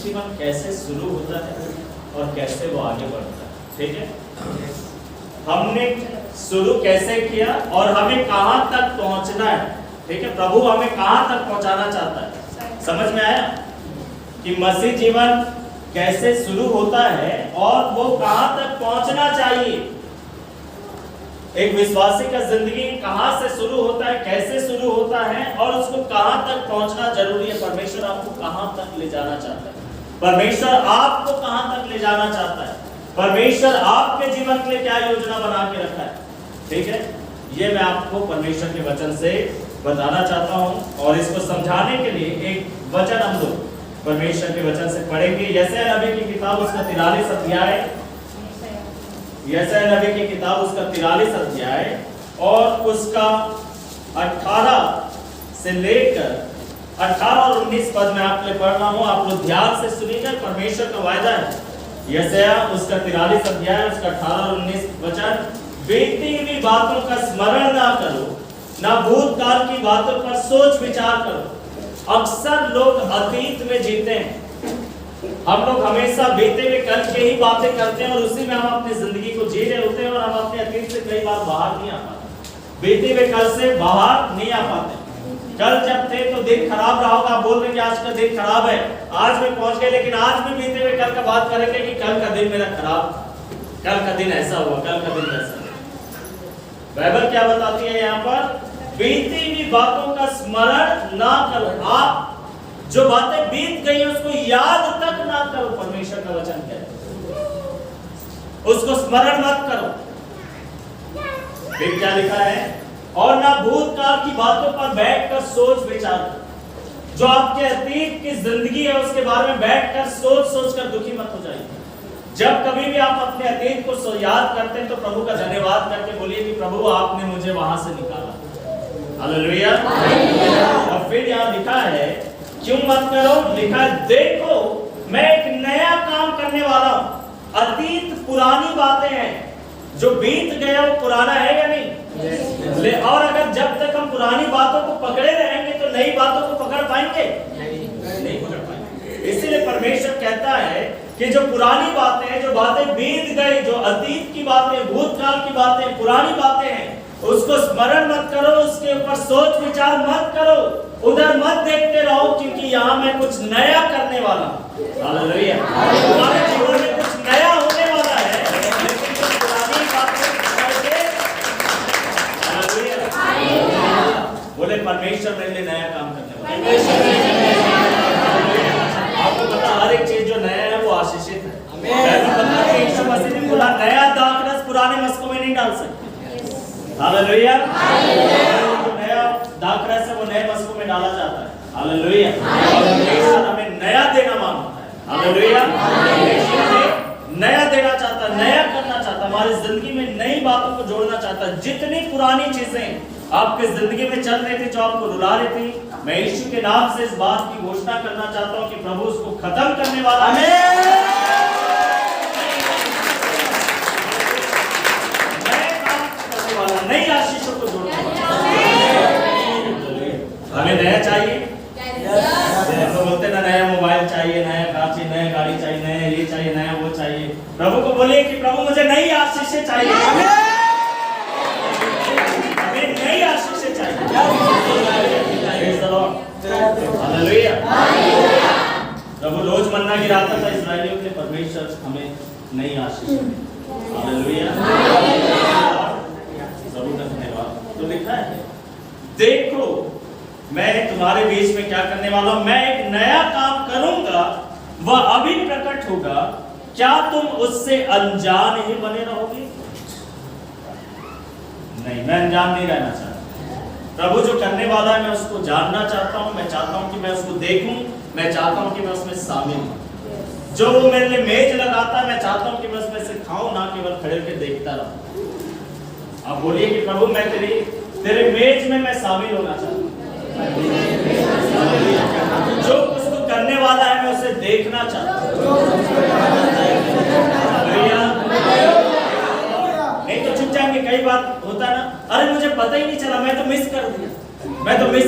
जीवन कैसे शुरू होता है और कैसे वो आगे बढ़ता है। ठीक है, हमने शुरू कैसे किया और हमें कहां तक पहुंचना है। ठीक है, प्रभु हमें कहां तक पहुंचाना चाहता है। समझ में आया कि मसीह जीवन कैसे शुरू होता है और वो कहां तक पहुंचना चाहिए। एक विश्वासी का जिंदगी कहां से शुरू होता है, कैसे शुरू होता है और उसको कहां तक पहुंचना जरूरी है। परमेश्वर आपको कहां तक ले जाना चाहता है, परमेश्वर आपको कहां तक ले जाना चाहता है, परमेश्वर आपके जीवन के लिए क्या योजना बना के रखा है। ठीक है, ये मैं आपको परमेश्वर के वचन से बताना चाहता हूं और इसको समझाने के लिए एक वचन हम लोग परमेश्वर के वचन से पढ़ेंगे। यशायाह नबी की किताब उसका 43 अध्याय, यशायाह नबी की किताब उसका 43 अध्याय और उसका 18 से लेकर 18 और 19 पद में आपके लिए पढ़ रहा हूं। आप लोग ध्यान से सुनिएगा, परमेश्वर का वायदा है। यशायाह उसका 43 अध्याय उसका 18 और 19 वचन, बीती हुई बातों का स्मरण ना करो, ना भूतकाल की बातों पर सोच विचार करो। अक्सर लोग अतीत में जीते हैं, हम लोग हमेशा बीते हुए कल के ही बातें करते हैं और उसी में हम अपनी जिंदगी को जी रहे होते हैं और हम अपने अतीत से कई बार बाहर नहीं आ पाते, बीते हुए कल से बाहर नहीं आ पाते। कल जब थे तो दिन खराब रहा होगा, बोल रहे कि आज का दिन खराब है, आज में पहुंच गए, लेकिन आज भी बीते हुए कल का बात करेंगे कि कल का दिन मेरा खराब, कल का दिन ऐसा हुआ, कल का दिन वैसा। बाइबल क्या बताती है यहाँ पर, बीती हुई बातों का स्मरण ना करो। आप जो बातें बीत गई उसको याद तक ना करो, परमेश्वर का वचन कहता है, उसको स्मरण मत करो। फिर क्या लिखा है, और ना भूतकाल की बातों पर बैठकर सोच विचार करो। जो आपके अतीत की जिंदगी है उसके बारे में बैठकर सोच कर दुखी मत हो जाइए। जब कभी भी आप अपने अतीत को याद करते हैं तो प्रभु का धन्यवाद करके बोलिए कि प्रभु आपने मुझे वहां से निकाला। हालेलुया। और फिर यहाँ लिखा है, क्यों मत करो, लिखा है, देखो मैं एक नया काम करने वाला हूं। अतीत पुरानी बातें हैं, जो बीत गया वो पुराना है या नहीं? और अगर जब तक हम पुरानी बातों को पकड़े रहेंगे तो नई बातों को पकड़ पाएंगे? नहीं पकड़ पाएंगे। इसीलिए परमेश्वर कहता है कि जो पुरानी बातें हैं, जो बातें बीत गई, जो अतीत की बातें, भूतकाल की बातें, पुरानी बातें हैं, उसको स्मरण मत करो, उसके ऊपर सोच विचार मत करो, उधर मत देखते रहो, क्योंकि यहाँ मैं कुछ नया करने वाला हूं। हालेलुया। तुम्हारे जीवन में कुछ नया होने वाला है, लेकिन जो पुरानी बातें करके, हालेलुया, बोले परमेश्वर मेरे लिए नया काम करने वाला है। आपको पता, हर एक चीज जो नया है वो आशीषित है। यीशु मसीह ने बोला, नया दाखरस पुराने मस्कों में नहीं डाल सकते। हालेलुया। जो नया दाखरस है वो नए मस्कों में डाला जाता है। हालेलुया। और परमेश्वर हमें नया देना मांगता है। हालेलुया। नया देना चाहता है, नया करना चाहता है, हमारी जिंदगी में नई बातों को जोड़ना चाहता है। जितनी पुरानी चीजें आपके जिंदगी में चल रही थी, जो आपको रुला रही थी, मैं यीशु के नाम से इस बात की घोषणा करना चाहता हूं कि प्रभु उसको खत्म करने वाला है। नई आशीषों को जोड़ने वाला। हमें नया चाहिए, तो बोलते ना नया मोबाइल चाहिए, नया कार चाहिए, नया गाड़ी चाहिए, नया ये चाहिए, नया वो चाहिए। प्रभु को बोलिए कि प्रभु मुझे नई आशीषें चाहिए, हमें नई आशीषें चाहिए। हालेलुया। प्रभु रोज मन्ना गिराता था इस्राएलियों के, परमेश्वर हमें नई आशीष। हालेलुया। तो लिखा है, देखो मैं तुम्हारे बीच में क्या करने वाला हूं, मैं एक नया काम करूंगा, वह अभी प्रकट होगा, क्या तुम उससे अनजान ही बने रहोगे? नहीं, मैं अनजान नहीं रहना चाहता। प्रभु जो करने वाला है मैं उसको जानना चाहता हूं, मैं चाहता हूं कि मैं उसको देखूं, मैं चाहता हूं कि मैं उसमें शामिल हूं। जो वो मेरे लिए मेज लगाता है, मैं चाहता हूं कि मैं उसमें से खाऊं, ना केवल खड़े होकर देखता रहूं। आप बोलिए कि प्रभु मैं तेरे मेज में मैं शामिल होना चाहता हूं। जो उसको करने वाला है मैं उसे देखना चाहता हूं। नहीं तो चुप जाएंगे। कई बार होता है ना, अरे मुझे पता ही नहीं चला, मैं तो मिस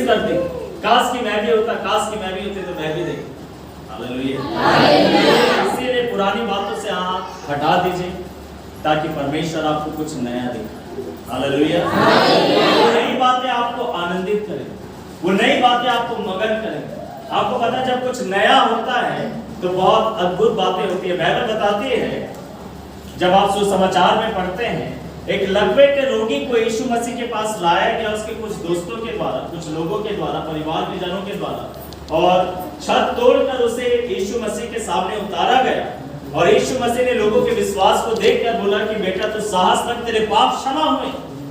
कर दी। काश कि मैं भी होता, काश कि मैं भी होती तो मैं भी देखता। हालेलुया। इसीलिए पुरानी बातों से आप हटा दीजिए ताकि परमेश्वर आपको कुछ नया दिखाए। हालेलुया। वो नई बातें आपको आनंदित करें, वो नई बातें आपको मगन करें। आपको पता है जब कुछ नया होता है तो बहुत अद्भुत बातें होती है। बाइबल बताती है, जब आप सुसमाचार में पढ़ते हैं, एक लकवे के रोगी को यीशु मसीह के पास लाया गया उसके कुछ दोस्तों के द्वारा, कुछ लोगों के द्वारा, परिवार के जनों के द्वारा, और छत तोड़कर उसे यीशु मसीह के सामने उतारा गया। और यीशु मसीह ने लोगों के विश्वास को देखकर बोला कि बेटा तू साहस रख, तेरे पाप क्षमा हुए।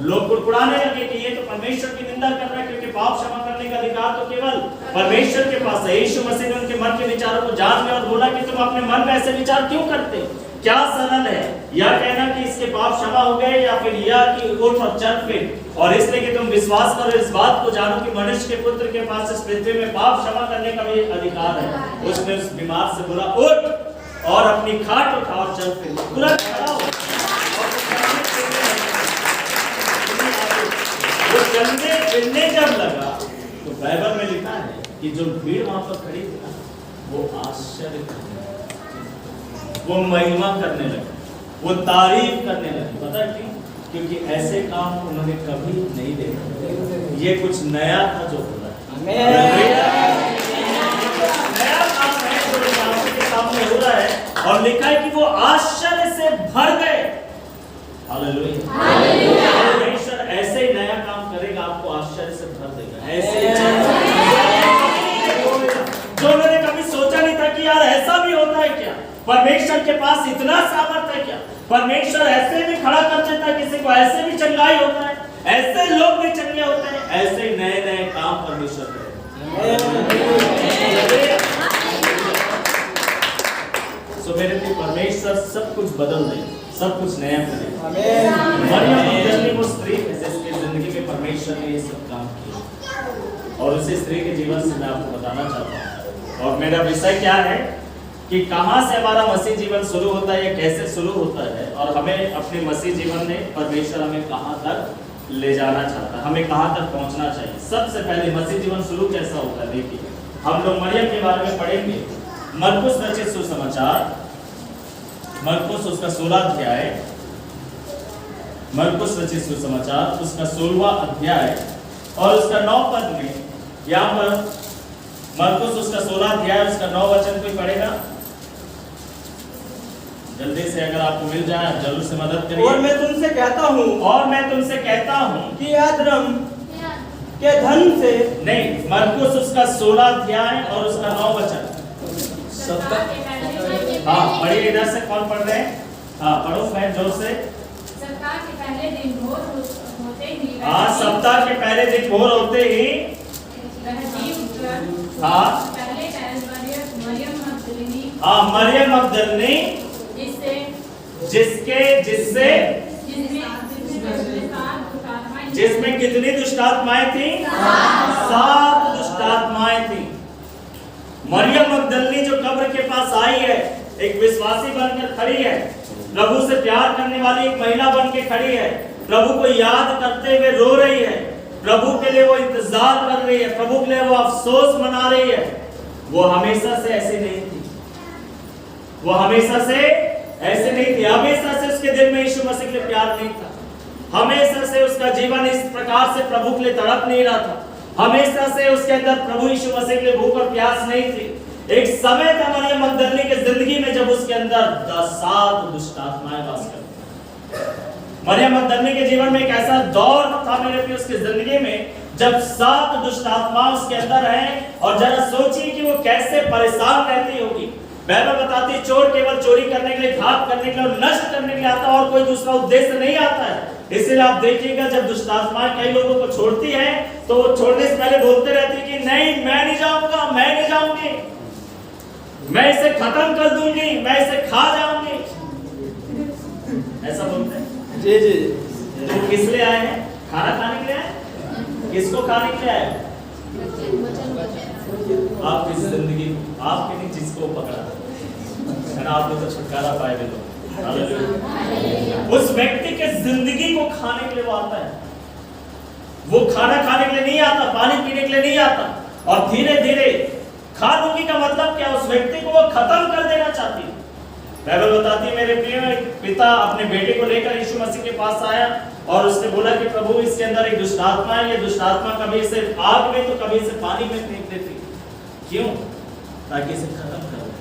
लोग कुड़कुड़ाने लगे कि ये तो परमेश्वर की निंदा कर रहा है, क्योंकि पाप क्षमा करने का अधिकार तो केवल परमेश्वर के पास है। यीशु मसीह ने उनके मन के विचारों को जान लिया और बोला कि तुम अपने मन में ऐसे विचार क्यों करते? क्या सरल है या कहना कि इसके पाप क्षमा हो गए, या फिर यह कि उठ और चल फिर, और इसलिए कि तुम विश्वास करो, इस बात को जानो कि मनुष्य के पुत्र के पास इस पृथ्वी में पाप क्षमा करने का भी अधिकार है। उसने उस बीमार से बोला उठ और अपनी खाट उठा और चल फिर। तुरंत खड़ा हो। वो चलने फिरने जब लगा तो बाइबल में लिखा है कि जो भीड़ वहां पर खड़ी थी ना, वो आश्चर्य करने लगे, वो महिमा करने लगे, वो तारीफ करने लगे। पता क्यों? क्योंकि ऐसे काम उन्होंने कभी नहीं देखे। ये कुछ नया था जो हो रहा है, नया काम है जो आंखों के सामने हो रहा है। और लिखा है कि वो आश्चर्य से भर गए। हालेलुया। परमेश्वर ऐसे ही नया काम करेगा, आपको आश्चर्य से भर देगा। ऐसे जो मैंने कभी सोचा नहीं था कि यार ऐसा भी होता है क्या? परमेश्वर के पास इतना सामर्थ्य है क्या? परमेश्वर ऐसे भी खड़ा कर देता है किसी को, ऐसे भी चंगाई होता है, ऐसे लोग भी चंगे होते हैं, ऐसे ही नए नए काम परमेश्वर करेगा। सो मेरे प्रिय, परमेश्वर सब कुछ बदल देगा, सब कुछ नया करेगा। मरियम मगदलीनी वो स्त्री है जिसकी जिंदगी में परमेश्वर ने ये सब काम किया, और उसी स्त्री के जीवन से मैं आपको बताना चाहता हूँ। और मेरा विषय क्या है कि कहां से हमारा मसीह जीवन शुरू होता है, या कैसे शुरू होता है, और हमें अपने मसीह जीवन में परमेश्वर हमें कहां तक ले जाना चाहता है, हमें कहां तक पहुंचना चाहिए। सबसे पहले मसीह जीवन शुरू कैसा होता है, देखिए हम लोग मरियम के बारे में पढ़ेंगे। मरकुस रचित सुसमाचार, मरकुस उसका 16 अध्याय, मरकुस रचित सुसमाचार उसका 16वां अध्याय और उसका 9 पद में, यहाँ पर मरकुस उसका 16 अध्याय उसका 9 वचन कोई पढ़ेगा? जल्दी से, अगर आपको मिल जाए जरूर से मदद करिए। और मैं तुमसे कहता हूँ कि अधर्म के धन से नहीं, मरकुस उसका 16 अध्याय और उसका 9 वचन। हाँ पढ़िए, इधर से कौन पढ़ रहे हैं? हाँ पढ़ो बहन जोर से। सप्ताह के पहले दिन भोर होते ही, हाँ सप्ताह के पहले दिन भोर होते ही हाँ मरियम मगदलीनी जिसमें कितनी दुष्ट आत्माएं थी? 7 दुष्ट आत्माएं थी। मरियम मगदलीनी जो कब्र के पास आई है, एक विश्वासी बनकर खड़ी है, प्रभु से प्यार करने वाली एक महिला बन के खड़ी है, प्रभु को याद करते हुए रो रही है, प्रभु के लिए वो इंतजार कर रही है, प्रभु के लिए वो अफसोस मना रही है। वो हमेशा से ऐसे नहीं थी, वो हमेशा से ऐसे नहीं थी। हमेशा से उसके दिल में यीशु मसीह के लिए प्यार नहीं था, हमेशा से उसका जीवन इस प्रकार से प्रभु के लिए तड़प नहीं रहा था, हमेशा से उसके अंदर प्रभु यीशु मसीह के लिए भूख और प्यास नहीं थी। एक समय था मरियम मगदलीनी की जिंदगी में जब उसके अंदर 7 दुष्ट आत्माएं वास करती। मरियम मगदलीनी के जीवन में एक ऐसा दौर था मेरे प्रिय उसकी जिंदगी में जब 7 दुष्ट आत्माएं उसके अंदर हैं, और जरा सोचिए कि वो कैसे परेशान रहती होगी। बाइबल बताती है चोर केवल चोरी करने के लिए, घात करने के लिए और नष्ट करने के लिए आता है, और कोई दूसरा उद्देश्य नहीं आता है। इसलिए आप देखिएगा जब दुष्ट आत्माएं कई लोगों को छोड़ती है तो वो छोड़ने से पहले बोलते रहती है कि नहीं मैं नहीं जाऊंगा, मैं नहीं जाऊंगी, मैं इसे खत्म कर दूंगी, मैं इसे खा जाऊंगी, ऐसा बोलते हैं। जी जी। तो किस लिए आए हैं? खाना खाने के लिए आए? किसको खाने के लिए आए? आपकी जिंदगी, आपके नहीं जिसको पकड़ा है ना, आप लोग तो छुटकारा पाए लोग। उस व्यक्ति के जिंदगी को खाने के लिए वो आता है। वो खाना खाने के लिए नहीं आता, पानी पीने के लिए नहीं आता, और धीरे धीरे खा लूंगी का मतलब क्या? उस व्यक्ति को वो खत्म कर देना चाहती है। बाइबल बताती है मेरे प्रिय, पिता अपने बेटे को लेकर यीशु मसीह के पास आया और उसने बोला कि प्रभु इसके अंदर एक दुष्ट आत्मा है, ये दुष्ट आत्मा कभी इसे आग में तो कभी इसे पानी में फेंक देती। क्यों? ताकि इसे खत्म कर दे।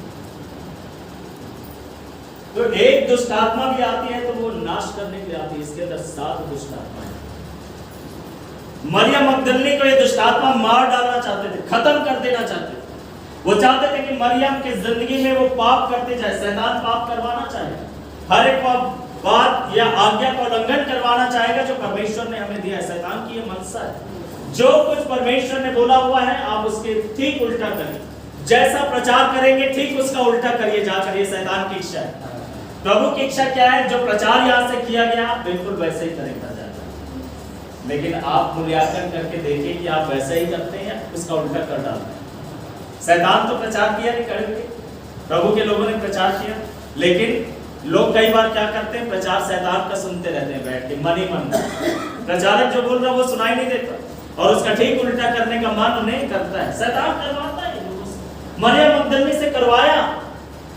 तो एक दुष्ट आत्मा भी आती है तो वो नाश करने के लिए आती है। इसके अंदर 7 दुष्ट आत्मा है। मरियम मगदलिनी को ये दुष्ट आत्मा मार डालना चाहते थे, खत्म कर देना चाहते थे। वो चाहते थे कि मरियम की जिंदगी में वो पाप करते जाए, शैतान पाप करवाना चाहे, हर एक बात या आज्ञा का उल्लंघन करवाना चाहेगा जो परमेश्वर ने हमें दिया है। शैतान की ये मनसा है। जो कुछ परमेश्वर ने बोला हुआ है आप उसके ठीक उल्टा करिए, जैसा प्रचार करेंगे ठीक उसका उल्टा करिए जाकर। ये शैतान की इच्छा है। प्रभु की इच्छा क्या है? जो प्रचार यहाँ से किया गया बिल्कुल वैसे ही करेगा जाता। लेकिन आप मूल्यांकन करके देखिए कि आप वैसा ही करते हैं, उसका उल्टा कर डालते हैं। शैतान तो प्रचार किया नहीं करेंगे, प्रभु के लोगों ने प्रचार किया, लेकिन लोग कई बार क्या करते हैं? प्रचार शैतान का सुनते रहते हैं बैठ के मन ही मन। प्रचारक जो बोल रहा है वो सुनाई नहीं देता और उसका ठीक उल्टा करने का मन उन्हें करता है। शैतान करवाता है लोगों से। मरियम मगदलिनी से करवाया।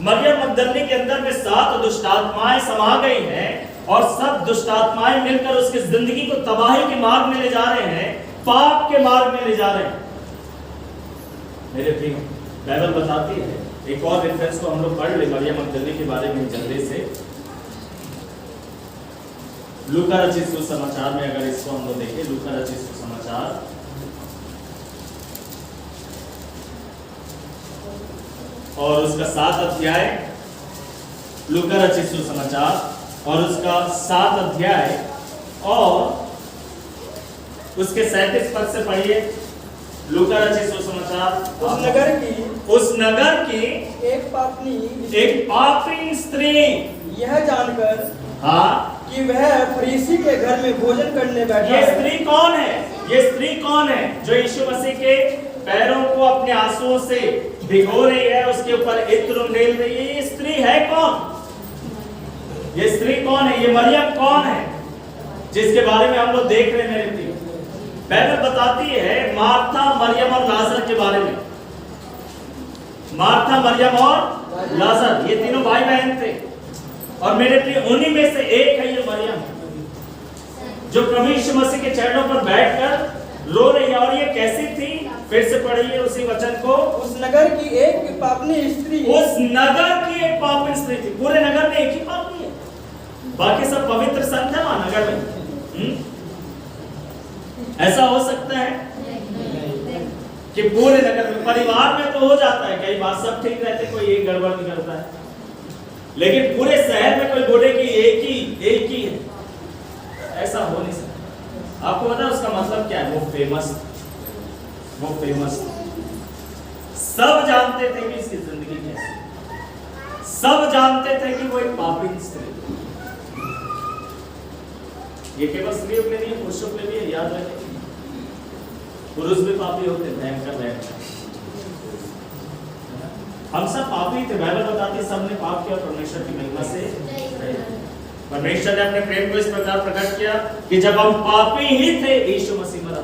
मरियम मगदलिनी के अंदर में 7 दुष्ट आत्माएं समा गई हैं और सब दुष्ट आत्माएं मिलकर उसकी जिंदगी को तबाही के मार्ग में ले जा रहे हैं, पाप के मार्ग में ले जा रहे हैं। मेरे प्रिय, बाइबल बताती है, एक और रेफरेंस को हम लोग पढ़ ले मरियम मगदलिनी के बारे में जल्दी से। लूका रचित सुसमाचार में अगर इसको हम लोग देखें, लूका रचित सुसमाचार और उसका 7 अध्याय, लूका रचित सुसमाचार और उसका 7 अध्याय और उसके 37 पद से पढ़िए। लूका रचित सुसमाचार। उस नगर की एक पापी स्त्री यह जानकर कि वह फरीसी के घर में भोजन करने बैठा ये स्त्री कौन है? ये स्त्री कौन है जो यीशु मसीह के पैरों को अपने आंसुओं से भिगो रही है, उसके ऊपर इत्र उंडेल रही है? ये स्त्री है कौन? ये स्त्री कौन है? ये मरियम कौन है जिसके बारे में हम लोग देख रहे हैं? मेरे प्रिय, बाइबल बताती है मार्था, मरियम और लाजर के बारे में। मार्था, मरियम और लाजर ये तीनों भाई बहन थे और मेरे प्रिय उन्हीं में से एक है ये मरियम जो प्रभु यीशु मसीह के चरणों पर बैठकर रो रही है। और ये कैसी थी? फिर से पढ़िए उसी वचन को। उस नगर की एक पापनी स्त्री, उस नगर की एक पापनी स्त्री थी। पूरे नगर में एक ही पापनी है, बाकी सब पवित्र संत है वहां नगर में। ऐसा हो सकता है कि पूरे नगर में? परिवार में तो हो जाता है, कई बार सब ठीक रहते, कोई एक गड़बड़ नहीं करता है, लेकिन पूरे शहर में कोई बोले कि एक ही है, ऐसा हो नहीं सकता। आपको पता है उसका मतलब क्या है? वो फेमस सब जानते थे कि इसकी जिंदगी कैसी, सब जानते थे कि वो एक पापी स्त्री। ये केवल स्त्रियों के लिए नहीं, पुरुषों के लिए भी याद रखें। पुरुष भी पापी होते हैं, भयंकर। हम सब पापी थे। बाइबल बताती है सबने पाप किया और परमेश्वर की महिमा से परमेश्वर ने अपने प्रेम को इस प्रकार प्रकट किया कि जब हम पापी ही थे यीशु मसीह मरा।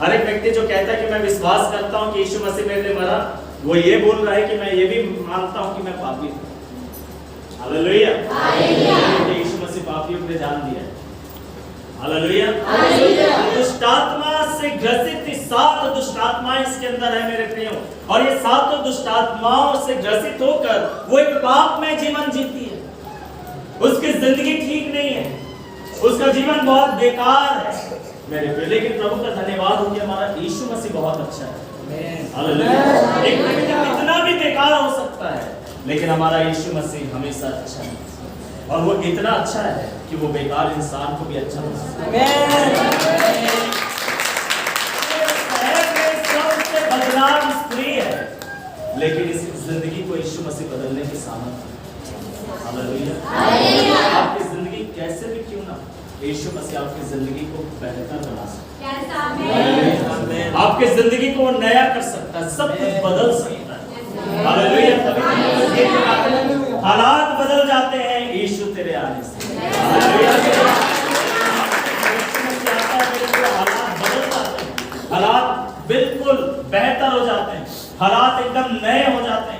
हर एक व्यक्ति जो कहता है कि मैं विश्वास करता हूं कि यीशु मसीह मेरे लिए मरा, वो ये बोल रहा है कि मैं ये भी मानता हूं कि मैं पापी हूं। हालेलुया। यीशु मसीह पापियों के लिए जान दिया। हालेलुया। दुष्ट आत्मा से ग्रसित 7 दुष्ट आत्माएं इसके अंदर है मेरे प्रियो, और ये 7 दुष्ट आत्माओं से ग्रसित होकर वो एक पाप में जीवन जीती है। उसकी जिंदगी ठीक नहीं है, उसका जीवन बहुत बेकार है मेरे प्रियो। लेकिन प्रभु का धन्यवाद हो कि हमारा यीशु मसीह बहुत अच्छा है। हालेलुया। एक व्यक्ति कितना भी बेकार हो सकता है, लेकिन हमारा यीशु मसीह हमेशा अच्छा है, और वो इतना अच्छा है कि वो बेकार इंसान को भी अच्छा बना सकता है। सबसे बदनाम स्त्री है, लेकिन इस जिंदगी को यीशु मसीह बदलने की सामर्थ है। हालेलुया। आपकी जिंदगी कैसे भी क्यों ना, यीशु मसीह आपकी जिंदगी को बेहतर बना सकता है। आपकी जिंदगी को नया कर सकता है, सब कुछ बदल सकता है। हालेलुया। हालात बदल जाते हैं यीशु तेरे आने से। हालात बदल जाते हैं, हालात बिल्कुल बेहतर हो जाते हैं। हालात एकदम नए हो जाते हैं।